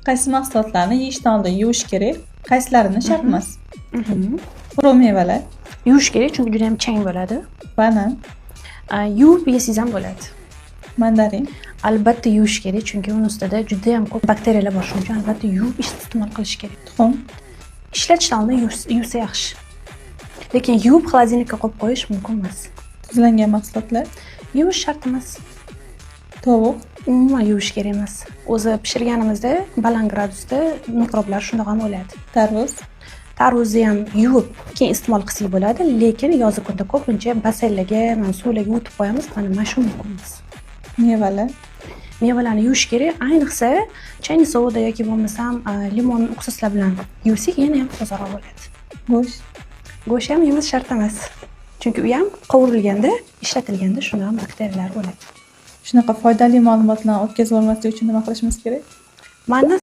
qaysi mahsulotlarni yeyishdan oldin yuvish kerak, qaysilarini shart emas? Quru mevalar, Yuvish kerak, chunki juda ham chang bo'ladi. banan, Yuvib yesangiz ham bo'ladi. mandarin, Albatta yuvish kerak, chunki uning ustida juda ham ko'p bakteriyalar bor, shuning uchun albatta yuvib iste'mol qilish kerak. tuxum, Ishlatishdan oldin yuvsa yaxshi. Lekin yuvib xolodilnikka qo'yib qo'yish mumkin emas. tuzlangan mahsulotlar, Yuvish shart emas. tovuq, Umuman yuvish kerak emas. O'zi pishirganimizda baland gradusda mikroblar shundoq ham o'ladi. tarvuz, Tarvuzni ham yuvib keyin iste'mol qilsak bo'ladi, lekin yozgi kunda ko'pincha basenlarga, suvlarga yutib qo'yamiz, mana shu mumkin emas. mevalar, Mevalarni yuvish kerak, ayniqsa chayni suvda yoki bo'lmasam limon uksuslar bilan yuvsak yana ham tozaroq bo'ladi. go'sht, Go'sht ham yuvish shart emas. Chunki u ham qovurilganda, ishlatilganda shunda ham bakteriyalar bo'ladi. shunaqa foydali ma'lumotlarni o'tkazib olmaslik uchun nima qilishimiz kerak? Mana